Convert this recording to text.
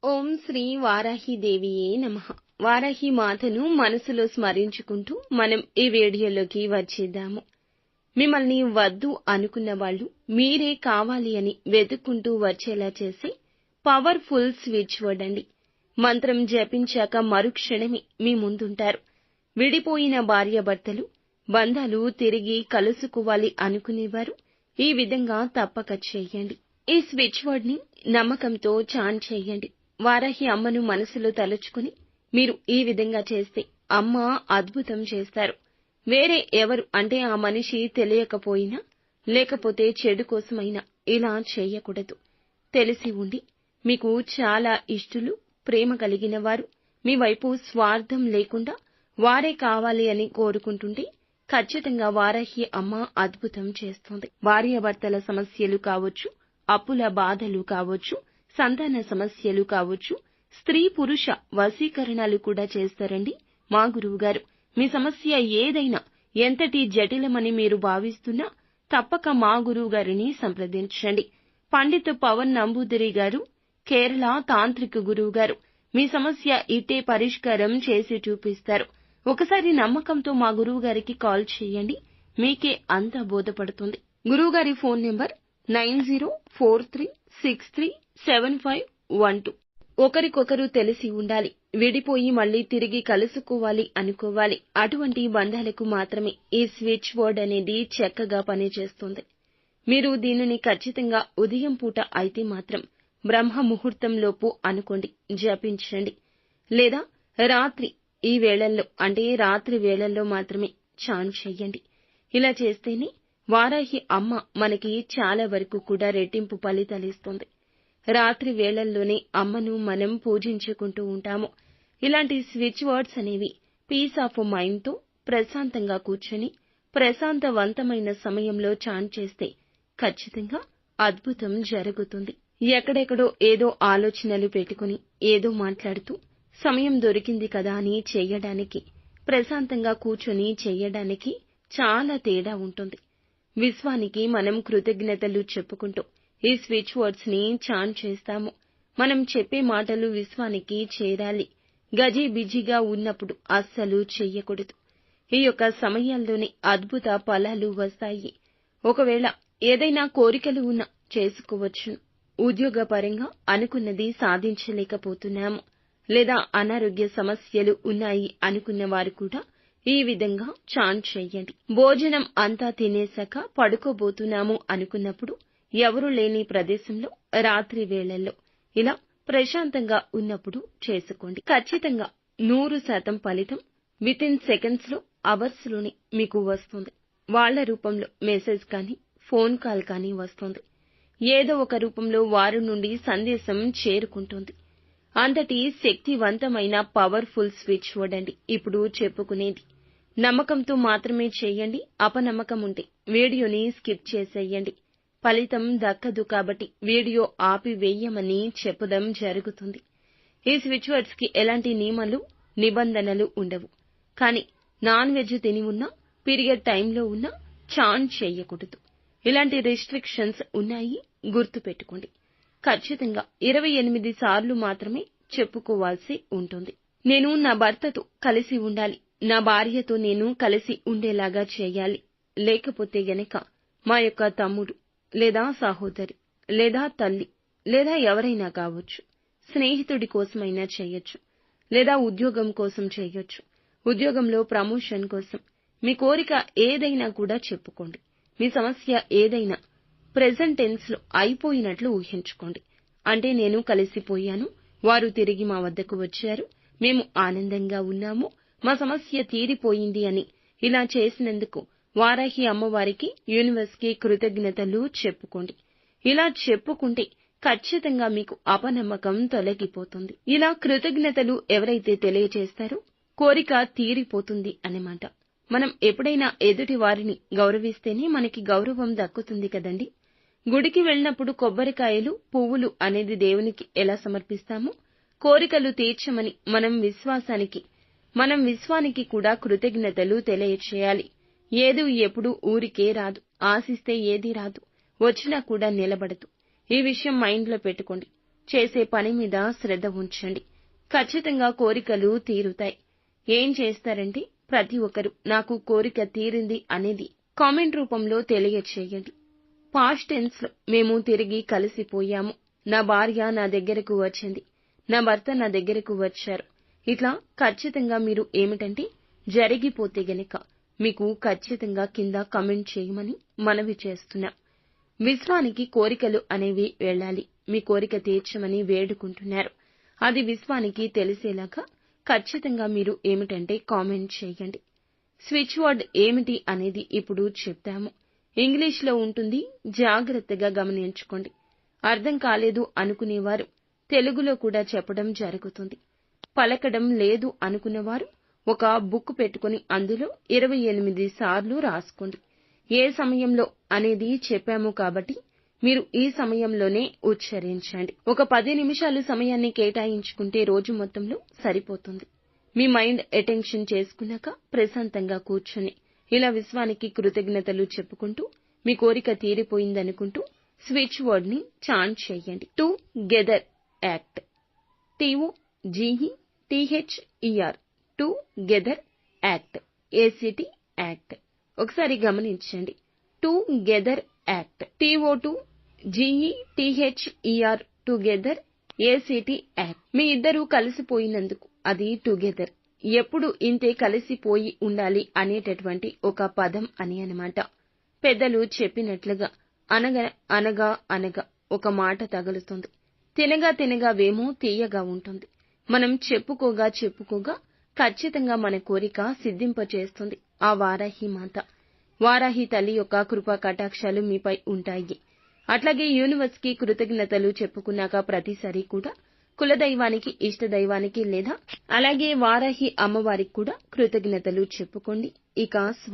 ఓం శ్రీ వారాహిదేవియే నమః. వారాహి మాతను మనసులో స్మరించుకుంటూ మనం ఈ వీడియోలోకి వచ్చేద్దాము. మిమ్మల్ని వద్దు అనుకున్న వాళ్ళు మీరే కావాలి అని వెతుక్కుంటూ వచ్చేలా చేసి పవర్ఫుల్ స్విచ్ వర్డ్ అండి. మంత్రం జపించాక మరుక్షణమే మీ ముందుంటారు. విడిపోయిన భార్యాభర్తలు బంధాలు తిరిగి కలుసుకోవాలి అనుకునేవారు ఈ విధంగా తప్పక చేయండి. ఈ స్విచ్ వర్డ్ ని నమ్మకంతో చాంట్ చేయండి. వారాహి అమ్మను మనసులో తలుచుకుని మీరు ఈ విధంగా చేస్తే అమ్మ అద్భుతం చేస్తారు. వేరే ఎవరు అంటే ఆ మనిషి తెలియకపోయినా లేకపోతే చెడు కోసమైనా ఇలా చేయకూడదు. తెలిసి ఉండి మీకు చాలా ఇష్టులు ప్రేమ కలిగిన వారు మీ వైపు స్వార్థం లేకుండా వారే కావాలి అని కోరుకుంటుంటే ఖచ్చితంగా వారాహి అమ్మ అద్భుతం చేస్తుంది. భార్యాభర్తల సమస్యలు కావచ్చు, అప్పుల బాధలు కావచ్చు, సంతాన సమస్యలు కావచ్చు, స్త్రీ పురుష వశీకరణాలు కూడా చేస్తారండి మా గురువుగారు. మీ సమస్య ఏదైనా ఎంతటి జటిలమని మీరు భావిస్తున్నా తప్పక మా గురువుగారిని సంప్రదించండి. పండిత్ పవన్ నంబూదిరి గారు, కేరళ తాంత్రిక గురువుగారు మీ సమస్య ఇట్టే పరిష్కారం చేసి చూపిస్తారు. ఒకసారి నమ్మకంతో మా గురువుగారికి కాల్ చేయండి. మీకే అంతా బోధపడుతుంది. గురువుగారి ఫోన్ నెంబర్ 9043637512. ఒకరికొకరు తెలిసి ఉండాలి. విడిపోయి మళ్లీ తిరిగి కలుసుకోవాలి అనుకోవాలి. అటువంటి బంధాలకు మాత్రమే ఈ స్విచ్ వర్డ్ అనేది చక్కగా పనిచేస్తుంది. మీరు దీనిని ఖచ్చితంగా ఉదయం పూట అయితే మాత్రం బ్రహ్మ ముహూర్తంలోపు అనుకోండి, జపించండి. లేదా రాత్రి ఈ వేళల్లో అంటే రాత్రి వేళల్లో మాత్రమే చాంట్ చెయ్యండి. ఇలా చేస్తేనే వారాహి అమ్మ మనకి చాలా వరకు కూడా రెట్టింపు ఫలితాలిస్తుంది. రాత్రి వేళల్లోనే అమ్మను మనం పూజించుకుంటూ ఉంటాము. ఇలాంటి స్విచ్ వర్డ్స్ అనేవి పీస్ ఆఫ్ మైండ్తో ప్రశాంతంగా కూర్చొని ప్రశాంతవంతమైన సమయంలో చాంట్ చేస్తే ఖచ్చితంగా అద్భుతం జరుగుతుంది. ఎక్కడెక్కడో ఏదో ఆలోచనలు పెట్టుకుని ఏదో మాట్లాడుతూ సమయం దొరికింది కదా అని చెయ్యడానికి, ప్రశాంతంగా కూర్చొని చెయ్యడానికి చాలా తేడా ఉంటుంది. విశ్వానికి మనం కృతజ్ఞతలు చెప్పుకుంటూ ఈ స్విచ్ వర్డ్స్ ని చాంట్ చేస్తాము. మనం చెప్పే మాటలు విశ్వానికి చేరాలి. గజిబిజిగా ఉన్నప్పుడు అస్సలు చెయ్యకూడదు. ఈ యొక్క సమయాల్లోనే అద్భుత ఫలాలు వస్తాయి. ఒకవేళ ఏదైనా కోరికలు ఉన్నా చేసుకోవచ్చును. ఉద్యోగపరంగా అనుకున్నది సాధించలేకపోతున్నాము, లేదా అనారోగ్య సమస్యలు ఉన్నాయి అనుకున్న వారు కూడా ఈ విధంగా చాంట్ చెయ్యండి. భోజనం అంతా తినేశాక పడుకోబోతున్నాము అనుకున్నప్పుడు ఎవరూ లేని ప్రదేశంలో రాత్రి వేళల్లో ఇలా ప్రశాంతంగా ఉన్నప్పుడు చేసుకోండి. ఖచ్చితంగా 100% ఫలితం వితిన్ సెకండ్స్ లో, అవర్స్ లోనే మీకు వస్తుంది. వాళ్ల రూపంలో మెసేజ్ కానీ ఫోన్ కాల్ కానీ వస్తుంది. ఏదో ఒక రూపంలో వారి నుండి సందేశం చేరుకుంటుంది. అంతటి శక్తివంతమైన పవర్ఫుల్ స్విచ్ వర్డ్ అండి ఇప్పుడు చెప్పుకునేది. నమ్మకంతో మాత్రమే చేయండి. అపనమ్మకం ఉంటే వీడియోని స్కిప్ చేసేయండి. ఫలితం దక్కదు కాబట్టి వీడియో ఆపివేయమని చెప్పడం జరుగుతుంది. ఈ స్విచ్ వర్డ్స్ కి ఎలాంటి నియమాలు నిబంధనలు ఉండవు. కానీ నాన్ వెజ్ తిని ఉన్నా, పీరియడ్ టైంలో ఉన్నా చాంట్ చేయకూడదు. ఇలాంటి రిస్ట్రిక్షన్స్ ఉన్నాయి, గుర్తుపెట్టుకోండి. ఖచ్చితంగా 28 సార్లు మాత్రమే చెప్పుకోవాల్సి ఉంటుంది. నేను నా భర్తతో కలిసి ఉండాలి, నా భార్యతో నేను కలిసి ఉండేలాగా చేయాలి. లేకపోతే గనక మా యొక్క తమ్ముడు లేదా సహోదరి లేదా తల్లి లేదా ఎవరైనా కావచ్చు, స్నేహితుడి కోసమైనా చేయొచ్చు, లేదా ఉద్యోగం కోసం చేయొచ్చు. ఉద్యోగంలో ప్రమోషన్ కోసం మీ కోరిక ఏదైనా కూడా చెప్పుకోండి. మీ సమస్య ఏదైనా ప్రెజెంట్ టెన్స్ లో అయిపోయినట్లు ఊహించుకోండి. అంటే నేను కలిసిపోయాను, వారు తిరిగి మా వద్దకు వచ్చారు, మేము ఆనందంగా ఉన్నాము, మా సమస్య తీరిపోయింది అని ఇలా చేసినందుకు వారాహి అమ్మవారికి, యూనివర్స్ కి కృతజ్ఞతలు చెప్పుకోండి. ఇలా చెప్పుకుంటే ఖచ్చితంగా మీకు అపనమ్మకం తొలగిపోతుంది. ఇలా కృతజ్ఞతలు ఎవరైతే తెలియజేస్తారో కోరిక తీరిపోతుంది అన్నమాట. మనం ఎప్పుడైనా ఎదుటి వారిని గౌరవిస్తేనే మనకి గౌరవం దక్కుతుంది కదండి. గుడికి వెళ్ళినప్పుడు కొబ్బరికాయలు, పువ్వులు అనేది దేవునికి ఎలా సమర్పిస్తామో కోరికలు తీర్చమని మనం విశ్వానికి కూడా కృతజ్ఞతలు తెలియచేయాలి. ఏది ఎప్పుడు ఊరికే రాదు, ఆశిస్తే ఏదీ రాదు, వచ్చినా కూడా నిలబడదు. ఈ విషయం మైండ్లో పెట్టుకోండి. చేసే పని మీద శ్రద్ధ ఉంచండి. ఖచ్చితంగా కోరికలు తీరుతాయి. ఏం చేస్తారంటే ప్రతి ఒక్కరూ నాకు కోరిక తీరింది అనేది కామెంట్ రూపంలో తెలియచేయండి. పాస్ట్ టెన్స్ లో మేము తిరిగి కలిసిపోయాము, నా భార్య నా దగ్గరకు వచ్చింది, నా భర్త నా దగ్గరకు వచ్చారు. ఇట్లా ఖచ్చితంగా మీరు ఏమిటంటే జరిగిపోతే గనక మీకు ఖచ్చితంగా కింద కామెంట్ చేయమని మనవి చేస్తున్నా. విశ్వానికి కోరికలు అనేవి వెళ్ళాలి. మీ కోరిక తీర్చమని వేడుకుంటున్నారు. అది విశ్వానికి తెలిసేలాగా ఖచ్చితంగా మీరు ఏమిటంటే కామెంట్ చేయండి. స్విచ్ వర్డ్ ఏమిటి అనేది ఇప్పుడు చెప్తాము. ఇంగ్లీష్లో ఉంటుంది, జాగ్రత్తగా గమనించుకోండి. అర్థం కాలేదు అనుకునేవారు తెలుగులో కూడా చెప్పడం జరుగుతుంది. పలకడం లేదు అనుకున్నవారు ఒక బుక్ పెట్టుకుని అందులో 28 సార్లు రాసుకోండి. ఏ సమయంలో అనేది చెప్పాము కాబట్టి మీరు ఈ సమయంలోనే ఉచ్చరించండి. ఒక 10 నిమిషాలు సమయాన్ని కేటాయించుకుంటే రోజు మొత్తంలో సరిపోతుంది. మీ మైండ్ అటెన్షన్ చేసుకున్నాక ప్రశాంతంగా కూర్చొని ఇలా విశ్వానికి కృతజ్ఞతలు చెప్పుకుంటూ మీ కోరిక తీరిపోయిందనుకుంటూ స్విచ్ వర్డ్ ని చాంట్ చేయండి. Together act, TOGETHER, together act, ACT act. ఒకసారి గమనించండి. Together act, TOGETHER, together, ACT act. మీ ఇద్దరూ కలిసిపోయినందుకు అది టుగెదర్. ఎప్పుడు ఇంతే కలిసిపోయి ఉండాలి అనేటటువంటి ఒక పదం అని అన్నమాట. పెద్దలు చెప్పినట్లుగా అనగా ఒక మాట తగులుతుంది. తినగా వేమో తీయగా ఉంటుంది. మనం చెప్పుకోగా ఖచ్చితంగా మన కోరిక సిద్ధింపచేస్తుంది ఆ వారాహి మాత. వారాహి తల్లి యొక్క కృపా కటాక్షాలు మీపై ఉంటాయి. అట్లాగే యూనివర్స్ కి కృతజ్ఞతలు చెప్పుకున్నాక ప్రతిసారి కూడా కులదైవానికి, ఇష్టదైవానికి లేదా అలాగే వారాహి అమ్మవారికి కూడా కృతజ్ఞతలు చెప్పుకోండి. ఇక